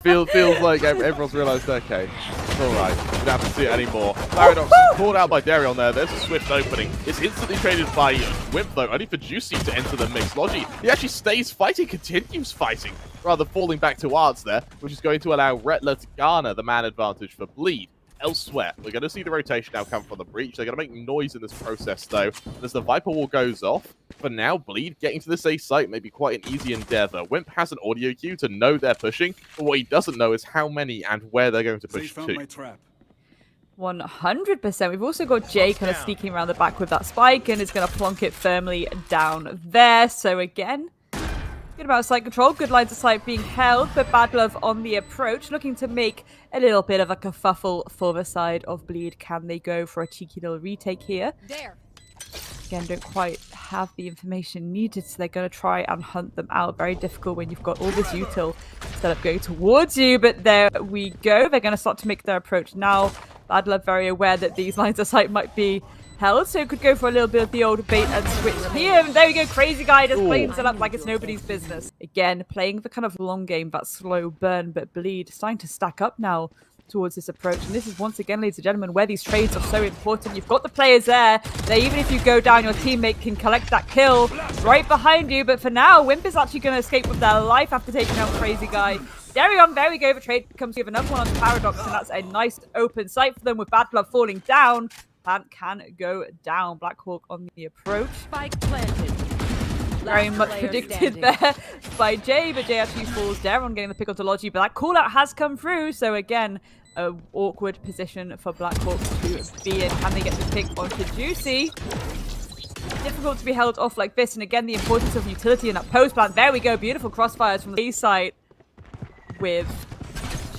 Feels like everyone's realized, okay, it's alright. We don't have to see it anymore. Paradox called out by Deryeon there. There's a swift opening. It's instantly traded by Whimp, though, only for Juicy to enter the mix. Logi, he actually stays fighting, continues fighting, rather falling back to Arts there, which is going to allow Retla to garner the man advantage for Bleed. Elsewhere, we're going to see the rotation now come from the breach. They're going to make noise in this process, though. And as the Viper wall goes off, for now, Bleed getting to this A site may be quite an easy endeavor. Whimp has an audio cue to know they're pushing, but what he doesn't know is how many and where they're going to push to. 100%. We've also got Jay kind of sneaking around the back with that spike and is going to plonk it firmly down there. So again, good amount of site control, good lines of sight being held, but BADlove on the approach, looking to make a little bit of a kerfuffle for the side of Bleed. Can they go for a cheeky little retake here? Again, don't quite have the information needed, so they're going to try and hunt them out. Very difficult when you've got all this util set up going towards you, but there we go. They're going to start to make their approach now. BADlove very aware that these lines of sight might be held, so could go for a little bit of the old bait and switch here. And there we go, Crazy Guy just playing it up like it's nobody's business. Again, playing the kind of long game, that slow burn, but Bleed starting to stack up now towards this approach. And this is once again, ladies and gentlemen, where these trades are so important. You've got the players there. That even if you go down, your teammate can collect that kill right behind you. But for now, Whimp is actually going to escape with their life after taking out Crazy Guy. Deryeon, there we go. The trade comes to give another one on Paradox, and that's a nice open sight for them with BADlove falling down. Plant can go down. Blackhawk on the approach. Spike planted. Very much predicted there by Jay, but Jay actually falls down, getting the pick onto Logi, but that call out has come through, so again, an awkward position for Blackhawk to be in. Can they get the pick onto Juicy? Difficult to be held off like this, and again, the importance of utility in that post plant. There we go, beautiful crossfires from the A site with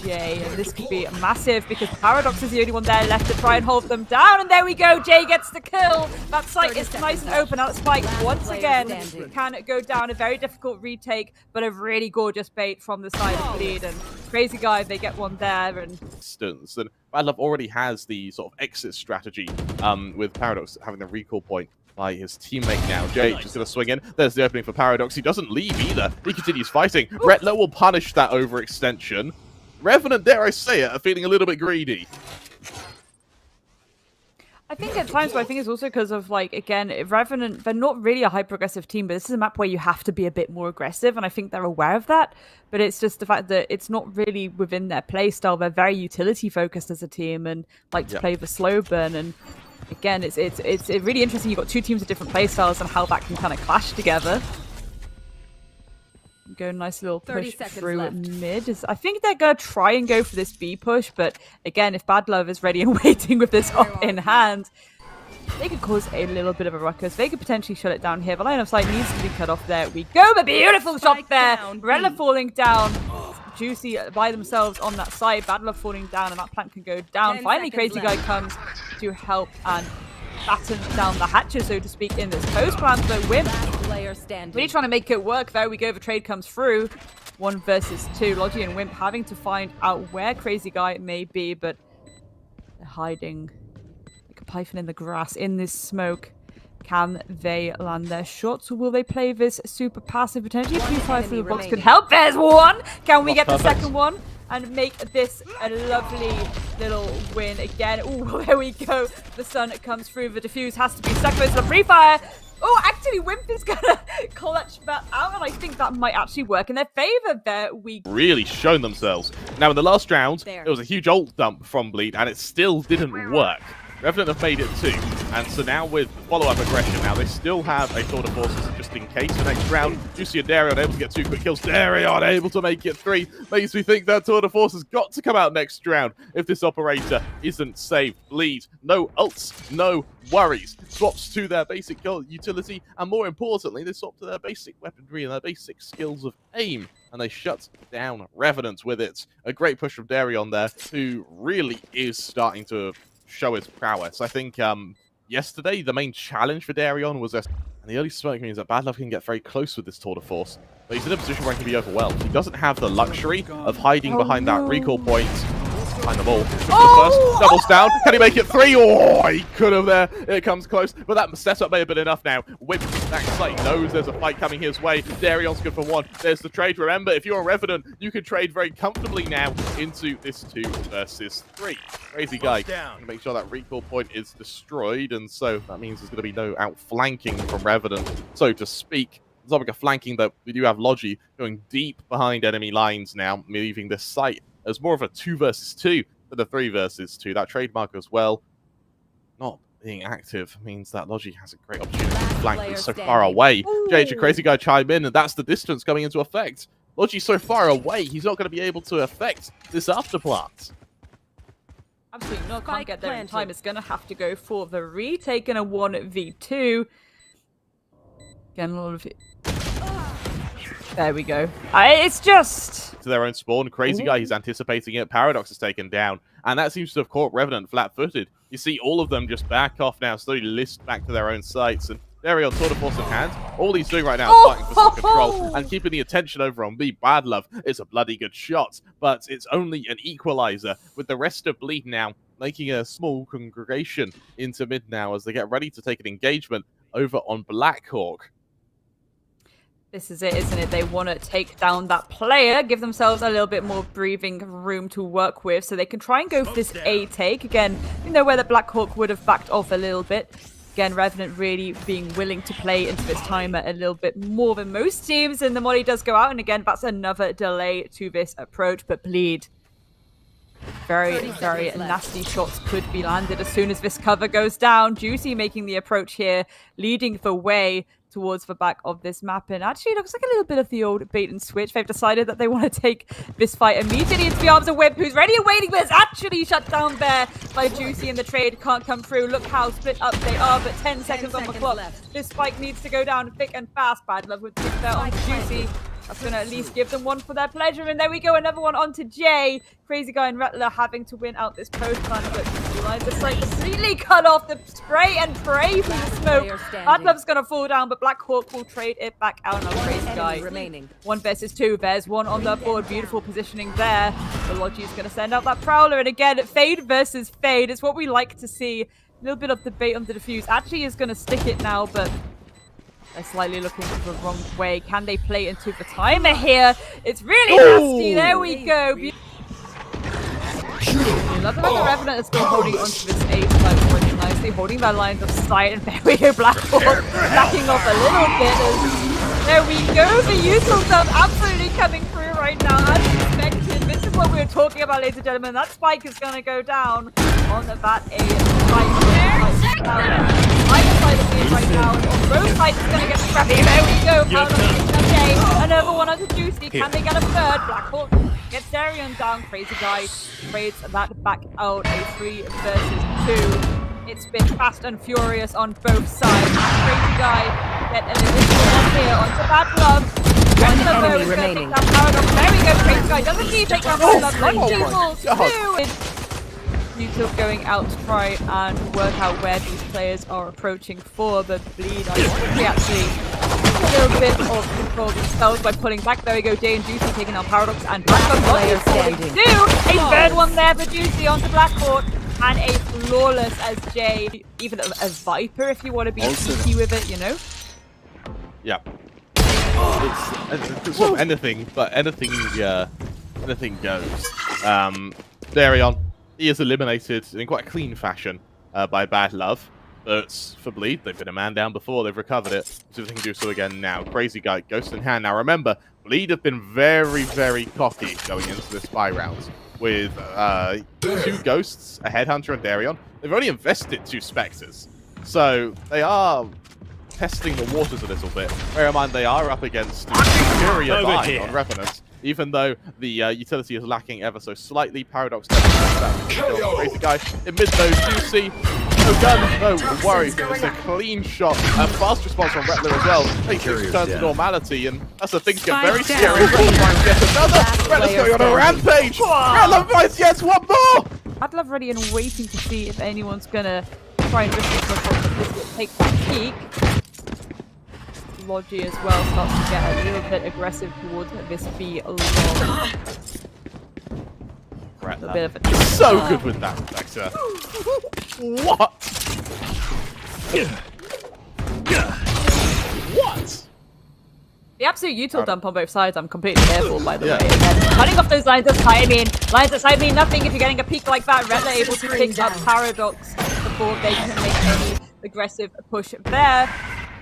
Jay, and this could be massive because Paradox is the only one there left to try and hold them down, and there we go, Jay gets the kill. That site is nice and open. Now Spike once again can go down. A very difficult retake, but a really gorgeous bait from the side of Bleed, and Crazy Guy, they get one there. And BADlove already has the sort of exit strategy with Paradox having the recall point by his teammate now. Jay just going to swing in. There's the opening for Paradox. He doesn't leave either. He continues fighting. Retla will punish that overextension. Revenant, dare I say it, are feeling a little bit greedy. I think at times, but I think it's also because of, like, again, Revenant, they're not really a high-progressive team, but this is a map where you have to be a bit more aggressive, and I think they're aware of that. But it's just the fact that it's not really within their play style. They're very utility-focused as a team and like to play the slow burn. And again, it's really interesting. You've got two teams with different play styles and how that can kind of clash together. Go nice little push through mid. I think they're going to try and go for this B push, but again, if BADlove is ready and waiting with this up in hand, they could cause a little bit of a ruckus. They could potentially shut it down here. The line of sight needs to be cut off. There we go. The beautiful shot there. Retla falling down. Juicy by themselves on that side. BADlove falling down, and that plant can go down. Finally, Crazy Guy comes to help and batten down the hatches, so to speak, in this post plant. But Whimp really trying to make it work. There we go. The trade comes through. 1 versus 2. Logi and Whimp having to find out where Crazy Guy may be, but they're hiding like a python in the grass in this smoke. Can they land their shots, or will they play this super passive? Potentially a Q5 through the box could help. There's one! Can we get the second one and make this a lovely little win again? Oh, there we go. The sun comes through. The defuse has to be stuck. There's the free fire. Oh, actually, Whimp is going to clutch that out, and I think that might actually work in their favor. There we go. Really shown themselves. Now, in the last round, there was a huge ult dump from Bleed, and it still didn't work. Revenant have made it too, and so now with follow-up aggression, now they still have a tour de force just in case for next round. Juicy and Deryeon able to get 2 quick kills. Deryeon able to make it 3. Makes me think that tour de force has got to come out next round if this operator isn't saved. Bleed, no ults, no worries. Swaps to their basic utility, and more importantly, they swap to their basic weaponry and their basic skills of aim, and they shut down Revenant with it. A great push from Deryeon there, who really is starting to show his prowess. I think yesterday the main challenge for Deryeon was and the early smoke means that BADlove can get very close with this tour de force, but he's in a position where he can be overwhelmed. He doesn't have the luxury of hiding behind that recall point. behind the ball. First, doubles down. Can he make it 3? Oh, he could have there. It comes close, but that setup may have been enough now. Whimp back side knows there's a fight coming his way. Deryeon's good for 1. There's the trade. Remember, if you're a Revenant, you can trade very comfortably now into this 2 versus 3. crazyguy to make sure that recall point is destroyed, and so that means there's going to be no outflanking from Revenant, so to speak. On topic of flanking, though, we do have Logi going deep behind enemy lines now, leaving this site as more of a 2 versus 2 than a 3 versus 2. That trademark as well, not being active, means that Logi has a great opportunity to flank. He's so far away. JayH and crazyguy chime in, and that's the distance coming into effect. Logi's so far away, he's not going to be able to affect this afterplant. Absolutely not. Can't get there in time. It's going to have to go for the retake in a 1v2. Again, a lot of it. There we go. It's just... To their own spawn. crazyguy, he's anticipating it. Paradox is taken down. And that seems to have caught Revenant flat-footed. You see all of them just back off now, slowly list back to their own sites. And Deryeon, tour de force in hand. All he's doing right now is fighting for some control and keeping the attention over on B. BADlove is a bloody good shot, but it's only an equalizer, with the rest of Bleed now making a small congregation into mid now as they get ready to take an engagement over on blackhawk. This is it, isn't it? They want to take down that player, give themselves a little bit more breathing room to work with, so they can try and go for this A take. Again, you know where the Blackhawk would have backed off a little bit. Again, Revenant really being willing to play into this timer a little bit more than most teams, and the molly does go out, and again, that's another delay to this approach, but Bleed. Very, very nasty shots could be landed as soon as this cover goes down. Juicy making the approach here, leading the way towards the back of this map, and actually it looks like a little bit of the old bait and switch. They've decided that they want to take this fight immediately into the arms of Whimp, who's ready and waiting, but it's actually shut down there by Juicy, and the trade can't come through. Look how split up they are, but 10 seconds on the clock. This spike needs to go down thick and fast. BADlove would take that on Juicy. That's going to at least give them one for their pleasure. And there we go, another one onto Jay. crazyguy and Retla having to win out this post plan, but the site completely cut off the spray and pray for the smoke. BADlove's going to fall down, but Blackhawk will trade it back out on crazyguy. Remaining 1 versus 2. There's one on the board. Beautiful positioning there. The Logi's going to send out that Prowler. And again, Fade versus Fade. It's what we like to see. A little bit of debate on the defuse. Actually is going to stick it now, but they're slightly looking the wrong way. Can they play into the timer here? It's really nasty. There we go. Love that the Revenant is still holding onto this A flight really nicely, holding their lines of sight. And there we go, Blackhawk backing off a little bit. There we go. The useful stuff absolutely coming through right now. As expected, this is what we were talking about, ladies and gentlemen. That spike is going to go down on that A spike. Either side of me right now, and on both sides it's going to get scrappy. There we go. Another one onto Juicy. Can they get a third? Blackhawk gets Deryeon down. crazyguy trades that back out. A 3 versus 2. It's been fast and furious on both sides. crazyguy get an additional one here onto BADlove. One enemy remaining. There we go. crazyguy doesn't need to take down BADlove. YouTube going out to try and work out where these players are approaching for the Bleed. I think we actually a little bit of control themselves by pulling back. There we go, Jay and Juicy taking on Paradox and Blackhawk standing. A third one there for Juicy onto Blackhawk, and a flawless as Jay, even a Viper if you want to be cheeky with it, you know? Yeah. It's sort of anything, but anything goes. Deryeon, he is eliminated in quite a clean fashion by BADlove. But for Bleed, they've been a man down before, they've recovered it, so they can do so again now. crazyguy, Ghost in hand. Now remember, Bleed have been very, very cocky going into this spy round. With 2 Ghosts, a Headhunter, and Deryeon. They've only invested 2 Spectres. So they are testing the waters a little bit. Bear in mind, they are up against superior buy on Revenant. Even though the utility is lacking ever so slightly. Paradox crazyguy in mid though, Juicy. No gun, no worry. It's a clean shot. And fast response from Retla as well. They return to normality, and that's the thing get very scary. Retla finds yet another. Retla's going on a rampage. Retla finds yet one more. BADlove ready and waiting to see if anyone's gonna try and risk it. Take that peek. Logi as well starts to get a little bit aggressive towards this B long. Retla. A bit of a He's so good with that reflector. What? What? The absolute util dump on both sides, I'm completely here for, by the way. Again, cutting off those lines of sight, I mean, lines of sight mean nothing if you're getting a peak like that. Retla able to pick up Paradox before they can make any aggressive push there.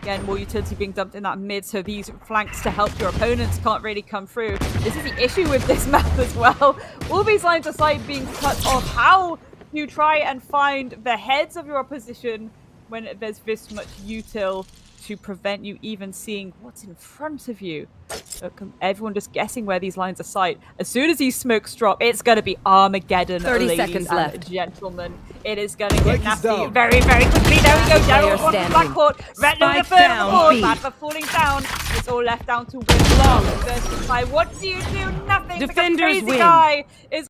Again, more utility being dumped in that mid, so these flanks to help your opponents can't really come through. This is the issue with this map as well. All these lines of sight being cut off. How do you try and find the heads of your opposition when there's this much util to prevent you even seeing what's in front of you? Everyone just guessing where these lines of sight. As soon as these smokes drop, it's going to be Armageddon, 30 ladies seconds and left. Gentlemen. It is going to get nasty very, very quickly. There we go. Deryeon on the blackhawk. Retla with the third board. Badlove falling down. It's all left down to Whimp. What do you do? Nothing. Defenders Crazy win. Guy is